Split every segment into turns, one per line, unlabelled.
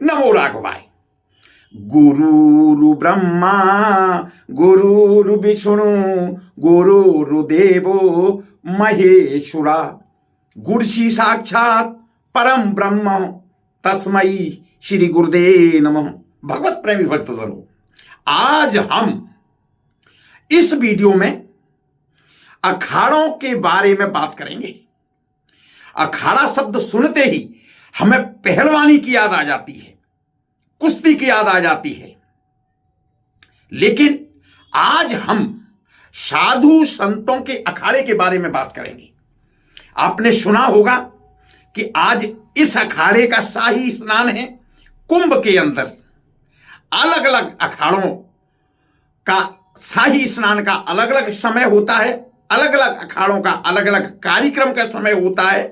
नमो राघवाय। गुरुर् ब्रह्मा गुरुर्विष्णु गुरुर्देवो महेश्वरा, गुरुशी साक्षात परम ब्रह्म तस्मै श्री गुरुदेव नमः। भगवत प्रेमी भक्तजनों, आज हम इस वीडियो में अखाड़ों के बारे में बात करेंगे। अखाड़ा शब्द सुनते ही हमें पहलवानी की याद आ जाती है, कुश्ती की याद आ जाती है, लेकिन आज हम साधु संतों के अखाड़े के बारे में बात करेंगे। आपने सुना होगा कि आज इस अखाड़े का शाही स्नान है। कुंभ के अंदर अलग अलग अखाड़ों का शाही स्नान का अलग अलग समय होता है, अलग अलग अखाड़ों का अलग अलग कार्यक्रम का समय होता है।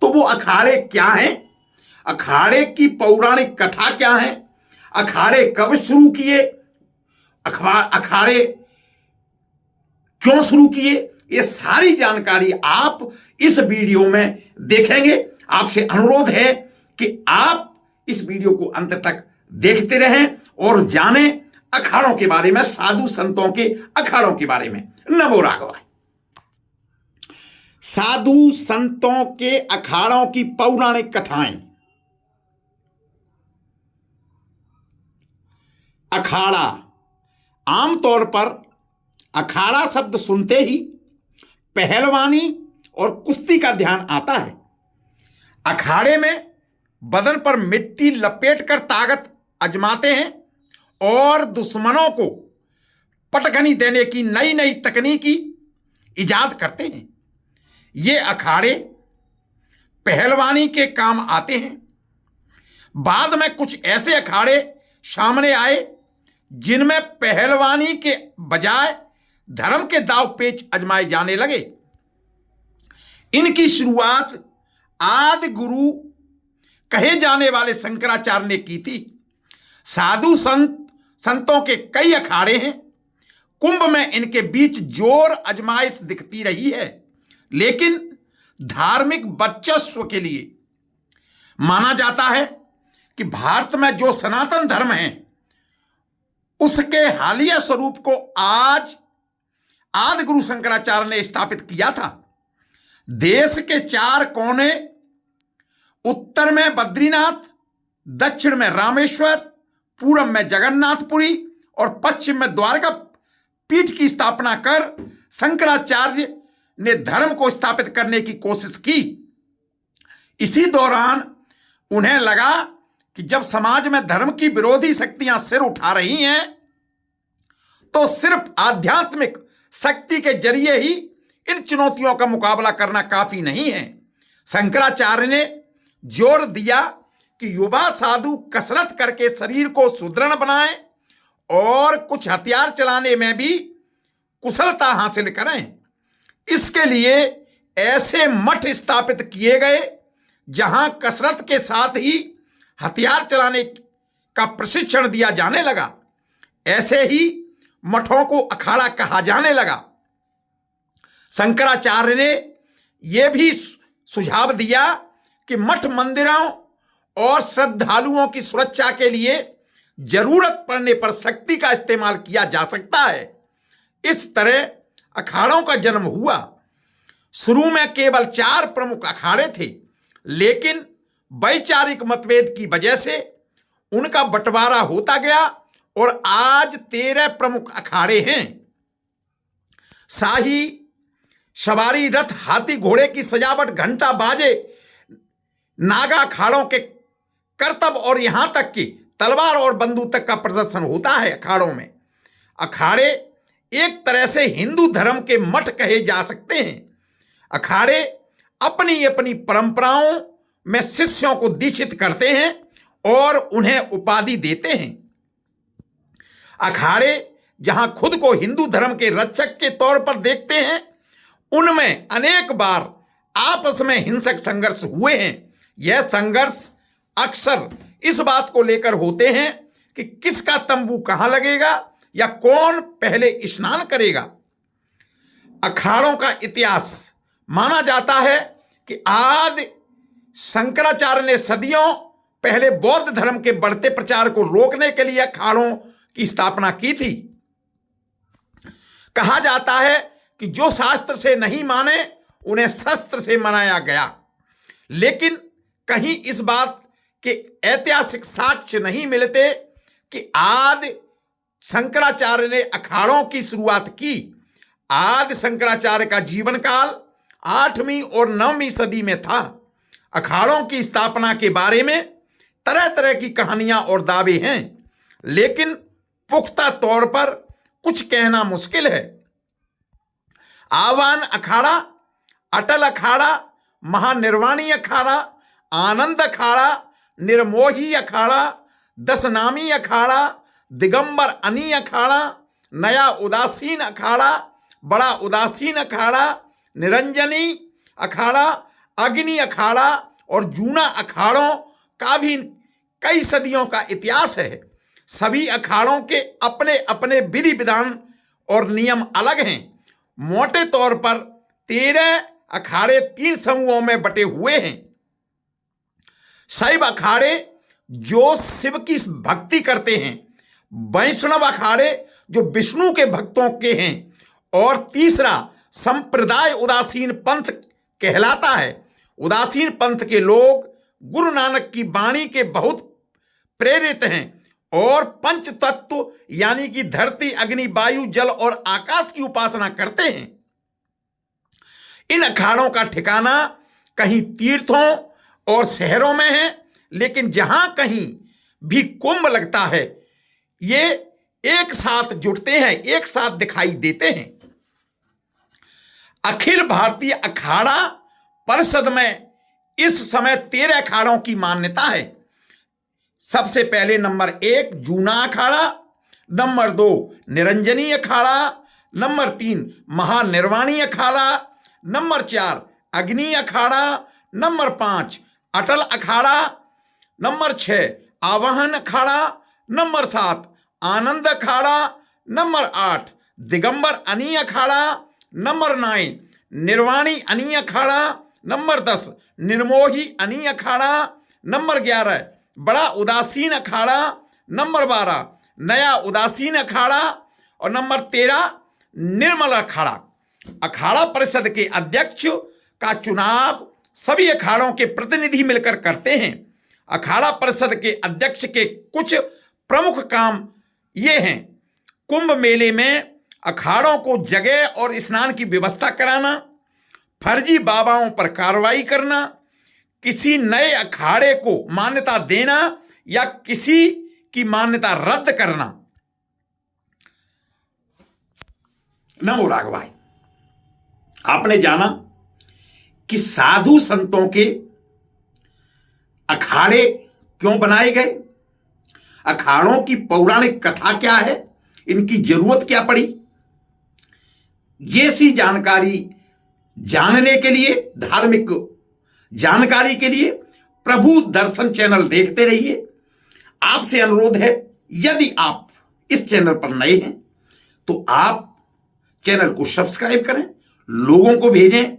तो वो अखाड़े क्या हैं, अखाड़े की पौराणिक कथा क्या है, अखाड़े कब शुरू किए, अखाड़े क्यों शुरू किए, ये सारी जानकारी आप इस वीडियो में देखेंगे। आपसे अनुरोध है कि आप इस वीडियो को अंत तक देखते रहें और जानें अखाड़ों के बारे में, साधु संतों के अखाड़ों के बारे में। नमो राघवाय। साधु संतों के अखाड़ों की पौराणिक कथाएं। अखाड़ा, आमतौर पर अखाड़ा शब्द सुनते ही पहलवानी और कुश्ती का ध्यान आता है। अखाड़े में बदन पर मिट्टी लपेटकर ताकत आजमाते हैं और दुश्मनों को पटखनी देने की नई नई तकनीकी इजाद करते हैं। ये अखाड़े पहलवानी के काम आते हैं। बाद में कुछ ऐसे अखाड़े सामने आए जिनमें पहलवानी के बजाय धर्म के दाव पेच आजमाए जाने लगे। इनकी शुरुआत आदि गुरु कहे जाने वाले शंकराचार्य ने की थी। साधु संतों के कई अखाड़े हैं। कुंभ में इनके बीच जोर आजमाइश दिखती रही है, लेकिन धार्मिक वर्चस्व के लिए माना जाता है कि भारत में जो सनातन धर्म है उसके हालिया स्वरूप को आज आदि गुरु शंकराचार्य ने स्थापित किया था। देश के 4 कोने, उत्तर में बद्रीनाथ, दक्षिण में रामेश्वर, पूर्व में जगन्नाथपुरी और पश्चिम में द्वारका पीठ की स्थापना कर शंकराचार्य ने धर्म को स्थापित करने की कोशिश की। इसी दौरान उन्हें लगा कि जब समाज में धर्म की विरोधी शक्तियां सिर उठा रही हैं तो सिर्फ आध्यात्मिक शक्ति के जरिए ही इन चुनौतियों का मुकाबला करना काफी नहीं है। शंकराचार्य ने जोर दिया कि युवा साधु कसरत करके शरीर को सुदृढ़ बनाएं और कुछ हथियार चलाने में भी कुशलता हासिल करें। इसके लिए ऐसे मठ स्थापित किए गए जहां कसरत के साथ ही हथियार चलाने का प्रशिक्षण दिया जाने लगा। ऐसे ही मठों को अखाड़ा कहा जाने लगा। शंकराचार्य ने यह भी सुझाव दिया कि मठ मंदिरों और श्रद्धालुओं की सुरक्षा के लिए जरूरत पड़ने पर शक्ति का इस्तेमाल किया जा सकता है। इस तरह अखाड़ों का जन्म हुआ। शुरू में केवल 4 प्रमुख अखाड़े थे, लेकिन वैचारिक मतभेद की वजह से उनका बंटवारा होता गया और आज 13 प्रमुख अखाड़े हैं। शाही सवारी, रथ, हाथी घोड़े की सजावट, घंटा बाजे, नागा अखाड़ों के करतब और यहां तक कि तलवार और बंदूक तक का प्रदर्शन होता है अखाड़ों में। अखाड़े एक तरह से हिंदू धर्म के मठ कहे जा सकते हैं। अखाड़े अपनी अपनी परंपराओं में शिष्यों को दीक्षित करते हैं और उन्हें उपाधि देते हैं। अखाड़े जहां खुद को हिंदू धर्म के रक्षक के तौर पर देखते हैं, उनमें अनेक बार आपस में हिंसक संघर्ष हुए हैं। यह संघर्ष अक्सर इस बात को लेकर होते हैं कि किसका तंबू कहां लगेगा या कौन पहले स्नान करेगा। अखाड़ों का इतिहास माना जाता है कि आदि शंकराचार्य ने सदियों पहले बौद्ध धर्म के बढ़ते प्रचार को रोकने के लिए अखाड़ों की स्थापना की थी। कहा जाता है कि जो शास्त्र से नहीं माने उन्हें शस्त्र से मनाया गया, लेकिन कहीं इस बात के ऐतिहासिक साक्ष्य नहीं मिलते कि आदि शंकराचार्य ने अखाड़ों की शुरुआत की। आदि शंकराचार्य का जीवन काल 8वीं और 9वीं सदी में था। अखाड़ों की स्थापना के बारे में तरह तरह की कहानियां और दावे हैं, लेकिन पुख्ता तौर पर कुछ कहना मुश्किल है। आवाहन अखाड़ा, अटल अखाड़ा, महानिर्वाणी अखाड़ा, आनंद अखाड़ा, निर्मोही अखाड़ा, दशनामी अखाड़ा, दिगंबर अनी अखाड़ा, नया उदासीन अखाड़ा, बड़ा उदासीन अखाड़ा, निरंजनी अखाड़ा, अग्नि अखाड़ा और जूना अखाड़ों का भी कई सदियों का इतिहास है। सभी अखाड़ों के अपने अपने विधि विधान और नियम अलग हैं। मोटे तौर पर 13 अखाड़े 3 समूहों में बटे हुए हैं। शैव अखाड़े जो शिव की भक्ति करते हैं, वैष्णव अखाड़े जो विष्णु के भक्तों के हैं, और तीसरा संप्रदाय उदासीन पंथ कहलाता है। उदासीन पंथ के लोग गुरु नानक की वाणी के बहुत प्रेरित हैं और पंच तत्व यानी कि धरती, अग्नि, वायु, जल और आकाश की उपासना करते हैं। इन अखाड़ों का ठिकाना कहीं तीर्थों और शहरों में है, लेकिन जहां कहीं भी कुंभ लगता है ये एक साथ जुटते हैं, एक साथ दिखाई देते हैं। अखिल भारतीय अखाड़ा परिषद में इस समय 13 अखाड़ों की मान्यता है। सबसे पहले number 1 Juna Akhara, number 2 Niranjani Akhara, number 3 Mahanirvani अखाड़ा, नंबर 4 अग्नि अखाड़ा, नंबर 5 अटल अखाड़ा, नंबर 6 आवाहन अखाड़ा, नंबर 7 आनंद अखाड़ा, नंबर 8 दिगंबर अनी अखाड़ा, नंबर 9 निर्वाणी अनी अखाड़ा, नंबर 10 निर्मोही अनी अखाड़ा, नंबर 11 बड़ा उदासीन अखाड़ा, नंबर 12 नया उदासीन अखाड़ा और नंबर 13 निर्मल अखाड़ा। अखाड़ा परिषद के अध्यक्ष का चुनाव सभी अखाड़ों के प्रतिनिधि मिलकर करते हैं। अखाड़ा परिषद के अध्यक्ष के कुछ प्रमुख काम ये हैं: कुंभ मेले में अखाड़ों को जगह और स्नान की व्यवस्था कराना, फर्जी बाबाओं पर कार्रवाई करना, किसी नए अखाड़े को मान्यता देना या किसी की मान्यता रद्द करना। नमो राघवाय। आपने जाना कि साधु संतों के अखाड़े क्यों बनाए गए, अखाड़ों की पौराणिक कथा क्या है, इनकी जरूरत क्या पड़ी। ये सी जानकारी जानने के लिए, धार्मिक जानकारी के लिए प्रभु दर्शन चैनल देखते रहिए। आपसे अनुरोध है, यदि आप इस चैनल पर नए हैं तो आप चैनल को सब्सक्राइब करें, लोगों को भेजें,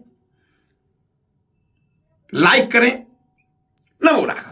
लाइक करें। नमो राघव।